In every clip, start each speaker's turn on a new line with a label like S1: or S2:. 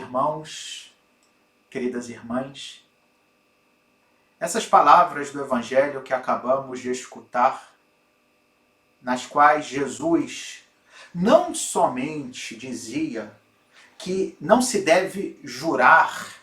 S1: irmãos, queridas irmãs, essas palavras do Evangelho que acabamos de escutar, nas quais Jesus não somente dizia que não se deve jurar,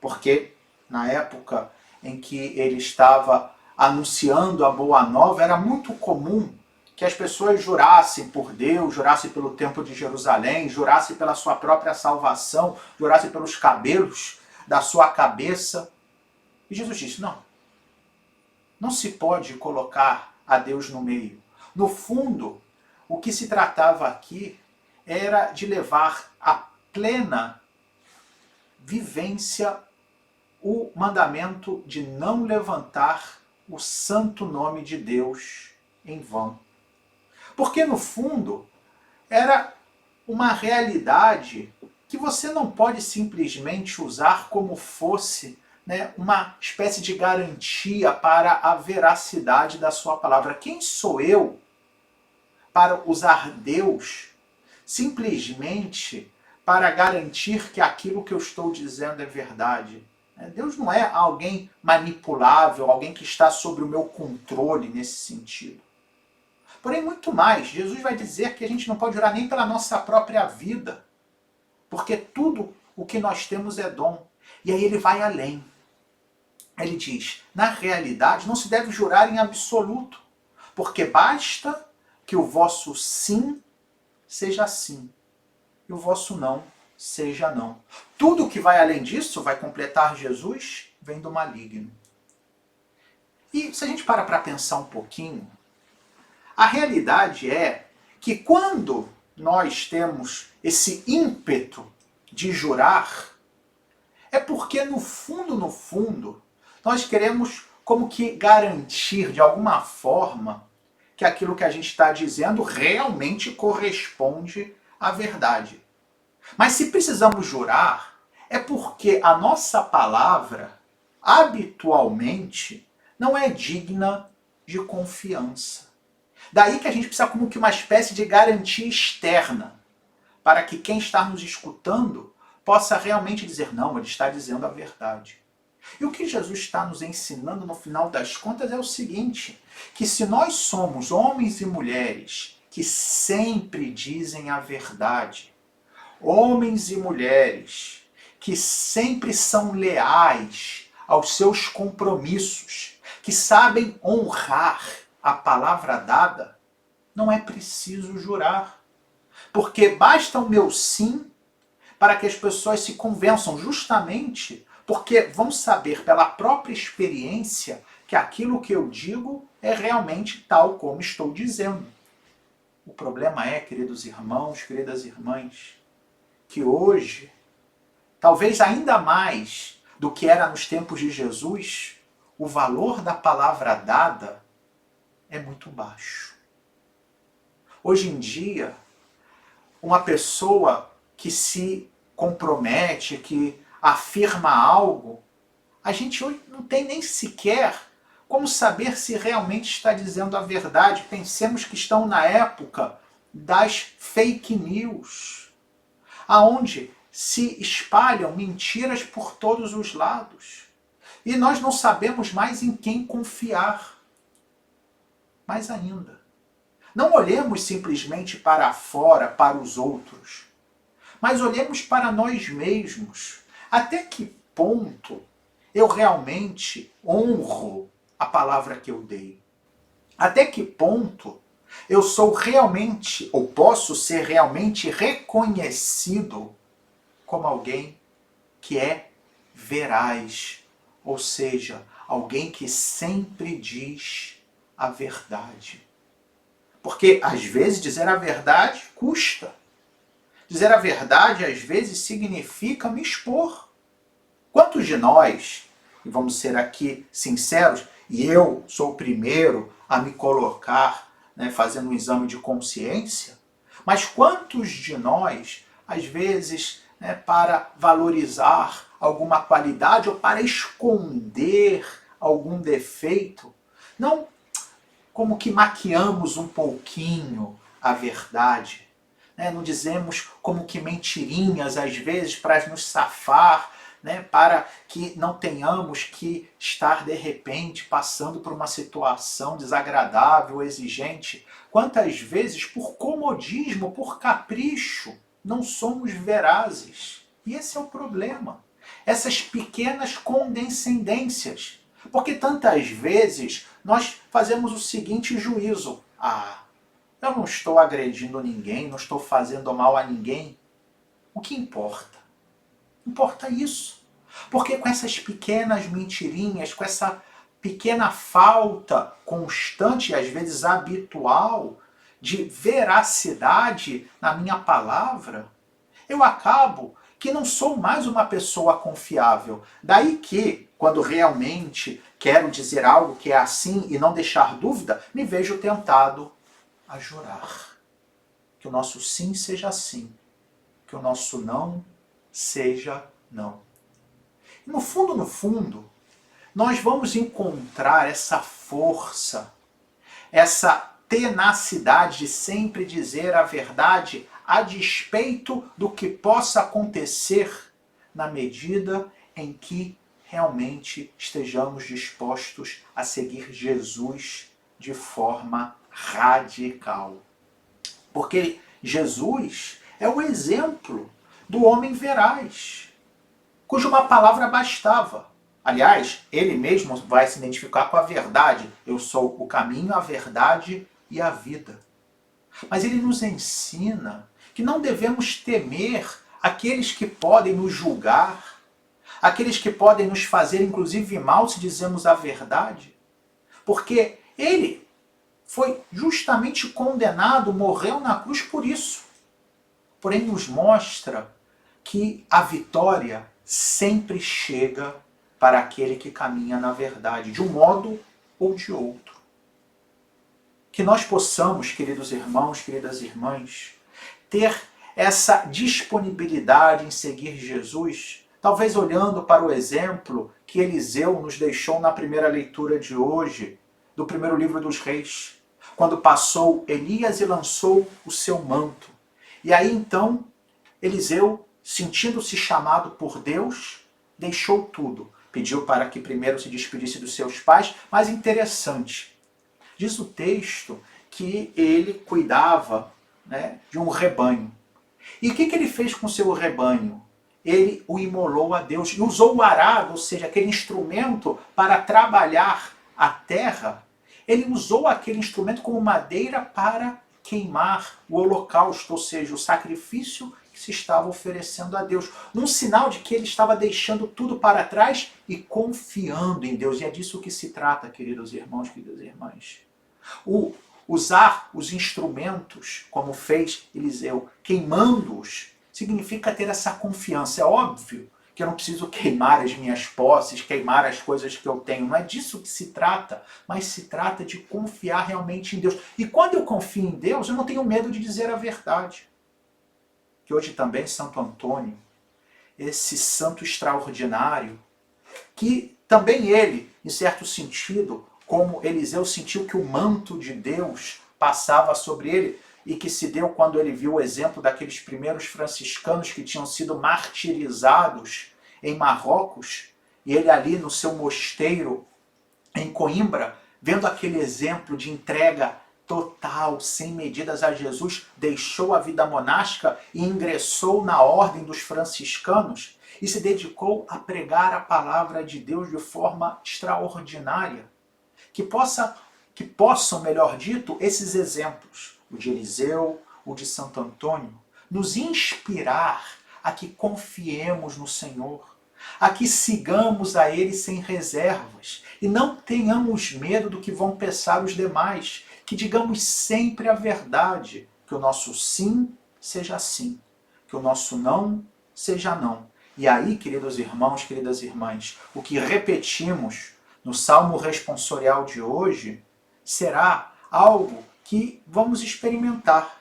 S1: porque na época em que ele estava anunciando a Boa Nova, era muito comum que as pessoas jurassem por Deus, jurassem pelo Templo de Jerusalém, jurassem pela sua própria salvação, jurassem pelos cabelos da sua cabeça. E Jesus disse, não se pode colocar a Deus no meio. No fundo, o que se tratava aqui era de levar à plena vivência o mandamento de não levantar o santo nome de Deus em vão. Porque, no fundo, era uma realidade que você não pode simplesmente usar como fosse uma espécie de garantia para a veracidade da sua palavra. Quem sou eu para usar Deus simplesmente para garantir que aquilo que eu estou dizendo é verdade? Deus não é alguém manipulável, alguém que está sob o meu controle nesse sentido. Porém, muito mais, Jesus vai dizer que a gente não pode jurar nem pela nossa própria vida, porque tudo o que nós temos é dom. E aí ele vai além. Ele diz, na realidade, não se deve jurar em absoluto, porque basta que o vosso sim seja sim, e o vosso não seja não. Tudo que vai além disso, vai completar Jesus, vem do maligno. E se a gente para pensar um pouquinho, a realidade é que quando nós temos esse ímpeto de jurar, é porque no fundo, nós queremos como que garantir de alguma forma que aquilo que a gente está dizendo realmente corresponde à verdade. Mas se precisamos jurar, é porque a nossa palavra, habitualmente, não é digna de confiança. Daí que a gente precisa como que uma espécie de garantia externa, para que quem está nos escutando possa realmente dizer, não, ele está dizendo a verdade. E o que Jesus está nos ensinando no final das contas é o seguinte, que se nós somos homens e mulheres que sempre dizem a verdade, homens e mulheres que sempre são leais aos seus compromissos, que sabem honrar a palavra dada, não é preciso jurar. Porque basta o meu sim para que as pessoas se convençam, justamente porque vão saber pela própria experiência que aquilo que eu digo é realmente tal como estou dizendo. O problema é, queridos irmãos, queridas irmãs, que hoje, talvez ainda mais do que era nos tempos de Jesus, o valor da palavra dada é muito baixo. Hoje em dia, uma pessoa que se compromete, que afirma algo, a gente hoje não tem nem sequer como saber se realmente está dizendo a verdade. Pensemos que estão na época das fake news, aonde se espalham mentiras por todos os lados. E nós não sabemos mais em quem confiar. Mais ainda, não olhemos simplesmente para fora, para os outros, mas olhemos para nós mesmos. Até que ponto eu realmente honro a palavra que eu dei? Até que ponto eu sou realmente, ou posso ser realmente reconhecido como alguém que é veraz, ou seja, alguém que sempre diz a verdade? Porque às vezes dizer a verdade custa. Dizer a verdade às vezes significa me expor. Quantos de nós, e vamos ser aqui sinceros, e eu sou o primeiro a me colocar fazendo um exame de consciência, mas quantos de nós, às vezes, para valorizar alguma qualidade ou para esconder algum defeito, não como que maquiamos um pouquinho a verdade, né? Não dizemos como que mentirinhas às vezes para nos safar, né? Para que não tenhamos que estar de repente passando por uma situação desagradável, exigente. Quantas vezes, por comodismo, por capricho, não somos verazes? E esse é o problema. Essas pequenas condescendências. Porque tantas vezes nós fazemos o seguinte juízo: ah, eu não estou agredindo ninguém, não estou fazendo mal a ninguém. O que importa? Importa isso. Porque com essas pequenas mentirinhas, com essa pequena falta constante e às vezes habitual de veracidade na minha palavra, eu acabo que não sou mais uma pessoa confiável. Daí que, quando realmente quero dizer algo que é assim e não deixar dúvida, me vejo tentado a jurar. Que o nosso sim seja sim, que o nosso não seja não. E no fundo, nós vamos encontrar essa força, essa tenacidade de sempre dizer a verdade a despeito do que possa acontecer, na medida em que realmente estejamos dispostos a seguir Jesus de forma radical. Porque Jesus é o exemplo do homem veraz, cuja uma palavra bastava. Aliás, ele mesmo vai se identificar com a verdade. Eu sou o caminho, a verdade e a vida. Mas ele nos ensina que não devemos temer aqueles que podem nos julgar, aqueles que podem nos fazer inclusive mal se dizemos a verdade. Porque ele foi justamente condenado, morreu na cruz por isso. Porém nos mostra que a vitória sempre chega para aquele que caminha na verdade, de um modo ou de outro. Que nós possamos, queridos irmãos, queridas irmãs, ter essa disponibilidade em seguir Jesus, talvez olhando para o exemplo que Eliseu nos deixou na primeira leitura de hoje, do primeiro livro dos Reis, quando passou Elias e lançou o seu manto. E aí então, Eliseu, sentindo-se chamado por Deus, deixou tudo. Pediu para que primeiro se despedisse dos seus pais, mas interessante, diz o texto que ele cuidava, né, de um rebanho. E o que ele fez com o seu rebanho? Ele o imolou a Deus e usou o arado, ou seja, aquele instrumento para trabalhar a terra. Ele usou aquele instrumento como madeira para queimar o holocausto, ou seja, o sacrifício que se estava oferecendo a Deus, num sinal de que ele estava deixando tudo para trás e confiando em Deus. E é disso que se trata, queridos irmãos, queridas irmãs. Usar os instrumentos, como fez Eliseu, queimando-os, significa ter essa confiança. É óbvio que eu não preciso queimar as minhas posses, queimar as coisas que eu tenho. Não é disso que se trata, mas se trata de confiar realmente em Deus. E quando eu confio em Deus, eu não tenho medo de dizer a verdade. Que hoje também Santo Antônio, esse santo extraordinário, que também ele, em certo sentido, como Eliseu sentiu que o manto de Deus passava sobre ele, e que se deu quando ele viu o exemplo daqueles primeiros franciscanos que tinham sido martirizados em Marrocos, e ele ali no seu mosteiro em Coimbra, vendo aquele exemplo de entrega total, sem medidas a Jesus, deixou a vida monástica e ingressou na ordem dos franciscanos e se dedicou a pregar a palavra de Deus de forma extraordinária. Que possam, melhor dito, esses exemplos, o de Eliseu, o de Santo Antônio, nos inspirar a que confiemos no Senhor, a que sigamos a Ele sem reservas e não tenhamos medo do que vão pensar os demais, que digamos sempre a verdade, que o nosso sim seja sim, que o nosso não seja não. E aí, queridos irmãos, queridas irmãs, o que repetimos no Salmo responsorial de hoje será algo que vamos experimentar.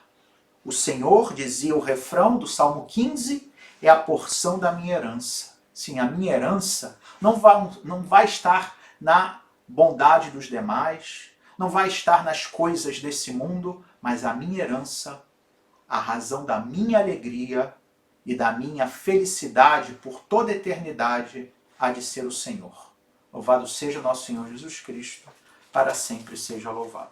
S1: O Senhor, dizia o refrão do Salmo 15, é a porção da minha herança. Sim, a minha herança não vai estar na bondade dos demais, não vai estar nas coisas desse mundo, mas a minha herança a razão da minha alegria e da minha felicidade por toda a eternidade há de ser o Senhor. Louvado seja nosso Senhor Jesus Cristo, para sempre seja louvado.